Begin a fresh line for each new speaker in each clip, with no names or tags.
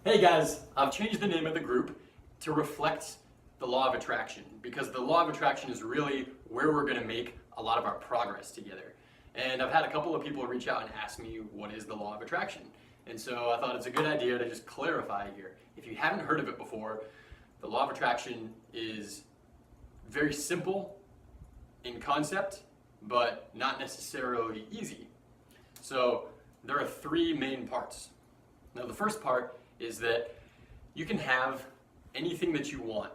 Hey guys, I've changed the name of the group to reflect the law of attraction because the law of attraction is really where we're going to make a lot of our progress together. And I've had a couple of people reach out and ask me what is the law of attraction. And so I thought it's a good idea to just clarify here. If you haven't heard of it before, the law of attraction is very simple in concept, but not necessarily easy. So there are three main parts. Now the first part is that you can have anything that you want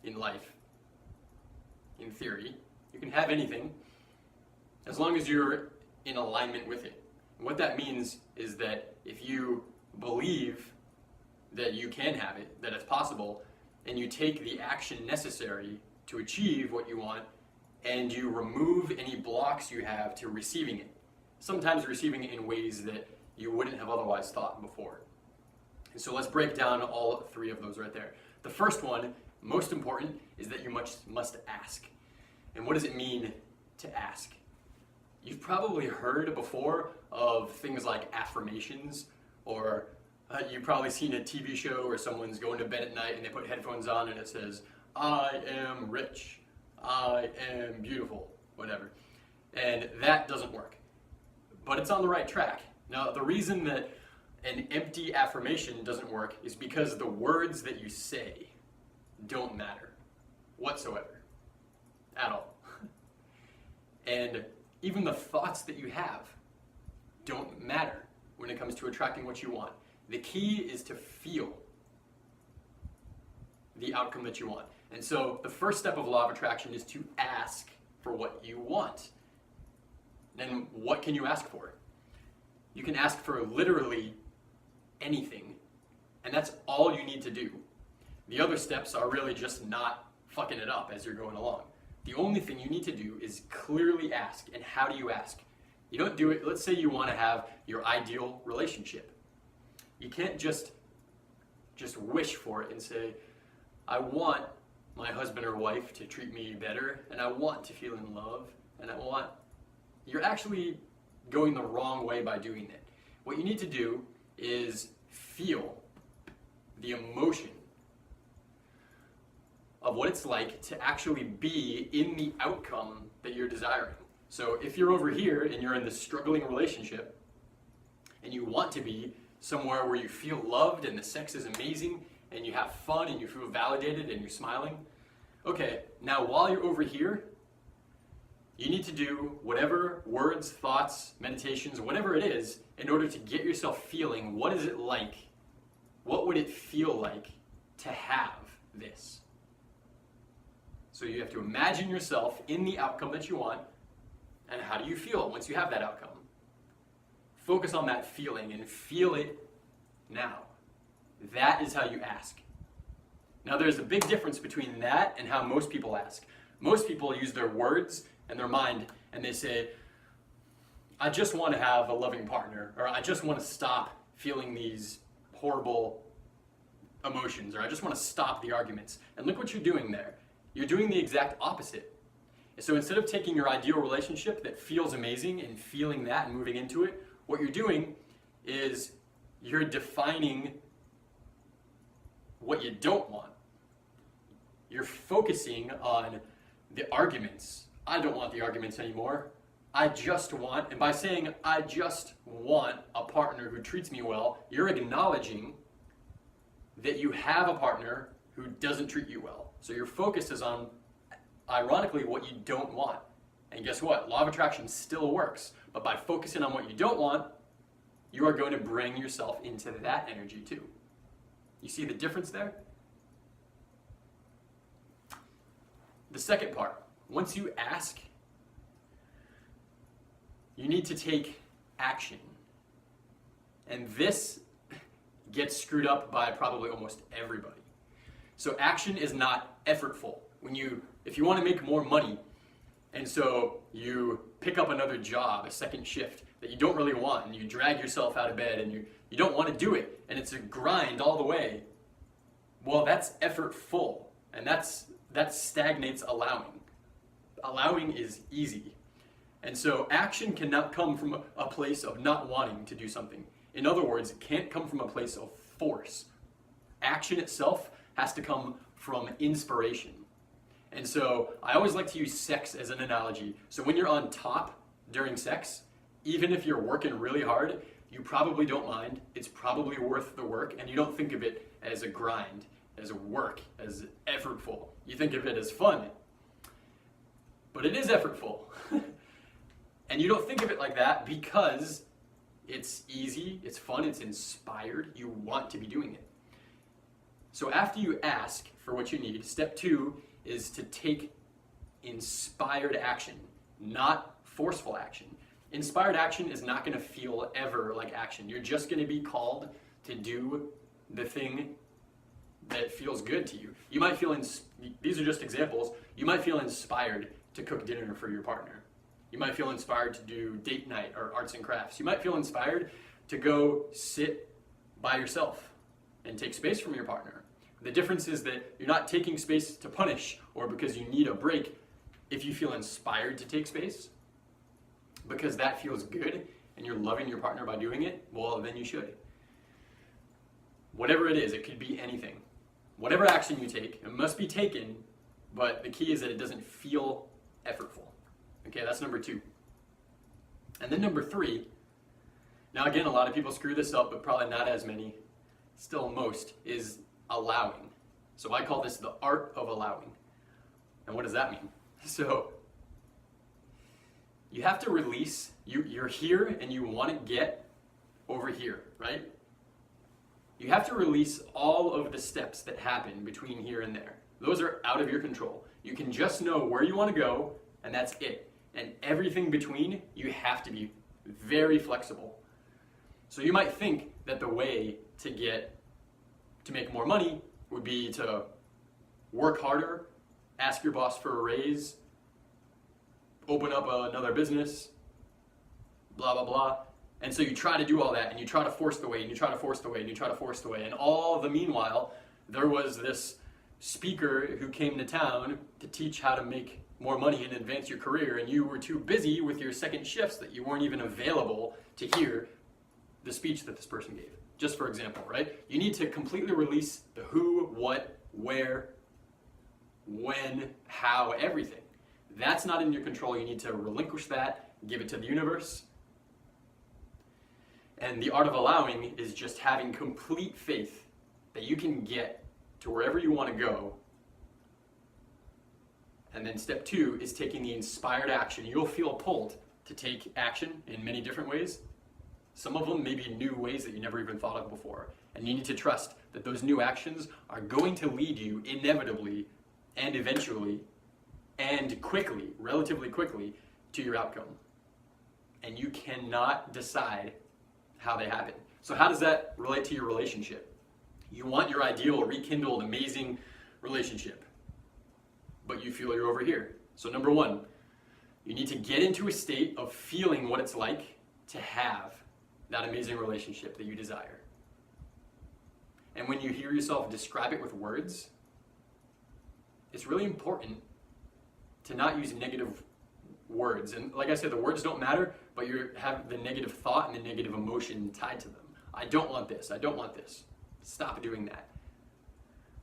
in life. In theory, you can have anything as long as you're in alignment with it. And what that means is that if you believe that you can have it, that it's possible, and you take the action necessary to achieve what you want, and you remove any blocks you have to receiving it. Sometimes receiving it in ways that you wouldn't have otherwise thought before. And so let's break down all three of those right there. The first one, most important, is that you must ask. And what does it mean to ask? You've probably heard before of things like affirmations, or you've probably seen a TV show where someone's going to bed at night and they put headphones on and it says, "I am rich, I am beautiful," whatever. And that doesn't work. But it's on the right track. Now, the reason that an empty affirmation doesn't work is because the words that you say don't matter whatsoever, at all. And even the thoughts that you have don't matter when it comes to attracting what you want. The key is to feel the outcome that you want. And so the first step of law of attraction is to ask for what you want. And what can you ask for? You can ask for literally anything, and that's all you need to do. The other steps are really just not fucking it up as you're going along. The only thing you need to do is clearly ask. And how do you ask? You don't do it, let's say you want to have your ideal relationship. You can't just wish for it and say, "I want my husband or wife to treat me better, and I want to feel in love, and I want..." You're actually going the wrong way by doing it. What you need to do is feel the emotion of what it's like to actually be in the outcome that you're desiring. So if you're over here and you're in this struggling relationship and you want to be somewhere where you feel loved and the sex is amazing and you have fun and you feel validated and you're smiling, okay, now while you're over here, you need to do whatever words, thoughts, meditations, whatever it is, in order to get yourself feeling what is it like, what would it feel like to have this. So you have to imagine yourself in the outcome that you want, and how do you feel once you have that outcome? Focus on that feeling and feel it now. That is how you ask. Now there's a big difference between that and how most people ask. Most people use their words and their mind, and they say, "I just want to have a loving partner," or "I just want to stop feeling these horrible emotions," or "I just want to stop the arguments." And look what you're doing there. You're doing the exact opposite. So instead of taking your ideal relationship that feels amazing and feeling that and moving into it, what you're doing is you're defining what you don't want. You're focusing on the arguments. "I don't want the arguments anymore. I just want," and by saying, "I just want a partner who treats me well," you're acknowledging that you have a partner who doesn't treat you well. So your focus is on, ironically, what you don't want. And guess what? Law of attraction still works. But by focusing on what you don't want, you are going to bring yourself into that energy too. You see the difference there? The second part. Once you ask, you need to take action. And this gets screwed up by probably almost everybody. So action is not effortful. If you want to make more money, and so you pick up another job, a second shift that you don't really want, and you drag yourself out of bed and you don't want to do it, and it's a grind all the way, well, that's effortful, and that stagnates allowing. Allowing is easy. And so action cannot come from a place of not wanting to do something. In other words, it can't come from a place of force. Action itself has to come from inspiration. And so I always like to use sex as an analogy. So when you're on top during sex, even if you're working really hard, you probably don't mind. It's probably worth the work, and you don't think of it as a grind, as a work, as effortful. You think of it as fun. But it is effortful. And you don't think of it like that because it's easy, it's fun, it's inspired. You want to be doing it. So after you ask for what you need, step 2 is to take inspired action, not forceful action. Inspired action is not going to feel ever like action. You're just going to be called to do the thing that feels good to you. You might feel, these are just examples, you might feel inspired to cook dinner for your partner. You might feel inspired to do date night or arts and crafts. You might feel inspired to go sit by yourself and take space from your partner. The difference is that you're not taking space to punish or because you need a break. If you feel inspired to take space, because that feels good and you're loving your partner by doing it, well, then you should. Whatever it is, it could be anything. Whatever action you take, it must be taken, but the key is that it doesn't feel effortful. Okay, that's number 2. And then number 3, now again, a lot of people screw this up, but probably not as many, still most, is allowing. So I call this the art of allowing. And what does that mean? So you have to release, you're here and you want to get over here, right? You have to release all of the steps that happen between here and there. Those are out of your control. You can just know where you want to go, and that's it. And everything between, you have to be very flexible. So you might think that the way to make more money would be to work harder, ask your boss for a raise, open up another business, blah, blah, blah. And so you try to do all that, and you try to force the way, and you try to force the way, and you try to force the way. And all the meanwhile, there was this speaker who came to town to teach how to make more money and advance your career, and you were too busy with your second shifts that you weren't even available to hear the speech that this person gave. Just for example, right? You need to completely release the who, what, where, when, how, everything. That's not in your control. You need to relinquish that, give it to the universe. And the art of allowing is just having complete faith that you can get to wherever you want to go. And then step 2 is taking the inspired action. You'll feel pulled to take action in many different ways. Some of them may be new ways that you never even thought of before. And you need to trust that those new actions are going to lead you inevitably and eventually and quickly, relatively quickly, to your outcome. And you cannot decide how they happen. So how does that relate to your relationship? You want your ideal, rekindled, amazing relationship, but you feel you're over here. So number 1, you need to get into a state of feeling what it's like to have that amazing relationship that you desire. And when you hear yourself describe it with words, it's really important to not use negative words. And like I said, the words don't matter, but you have the negative thought and the negative emotion tied to them. I don't want this. I don't want this. Stop doing that.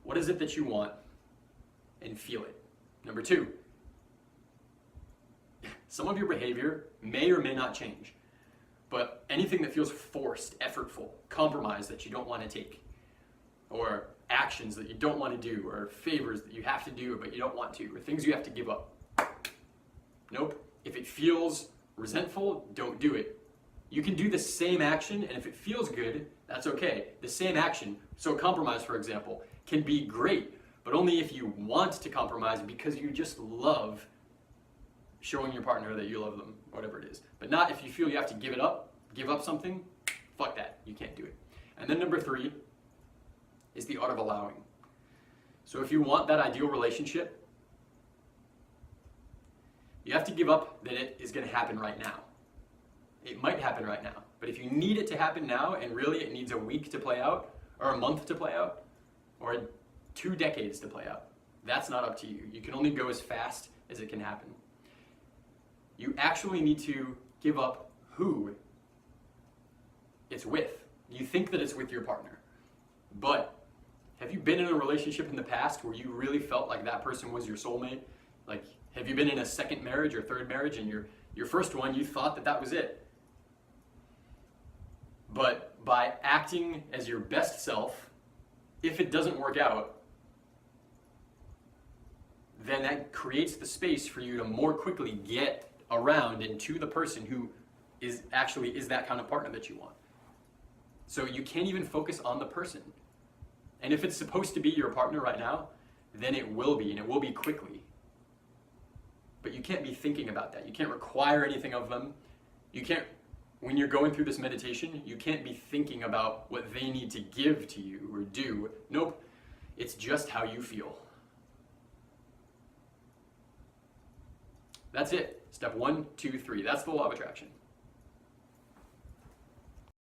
What is it that you want? And feel it. Number 2, some of your behavior may or may not change, but anything that feels forced, effortful, compromise that you don't want to take, or actions that you don't want to do, or favors that you have to do but you don't want to, or things you have to give up. Nope. If it feels resentful, don't do it. You can do the same action, and if it feels good, that's okay. The same action, so compromise, for example, can be great, but only if you want to compromise because you just love showing your partner that you love them, whatever it is. But not if you feel you have to give up something, fuck that, you can't do it. And then number 3 is the art of allowing. So if you want that ideal relationship, you have to give up that it is going to happen right now. It might happen right now, but if you need it to happen now, and really it needs a week to play out, or a month to play out, or 2 decades to play out, that's not up to you. You can only go as fast as it can happen. You actually need to give up who it's with. You think that it's with your partner. But have you been in a relationship in the past where you really felt like that person was your soulmate? Like, have you been in a second marriage or third marriage, and your first one, you thought that that was it? But by acting as your best self, if it doesn't work out, then that creates the space for you to more quickly get around into the person who is that kind of partner that you want. So you can't even focus on the person. And if it's supposed to be your partner right now, then it will be, and it will be quickly. But you can't be thinking about that. You can't require anything of them. You can't, when you're going through this meditation, you can't be thinking about what they need to give to you or do. Nope. It's just how you feel. That's it. Step 1, 2, 3. That's the law of attraction.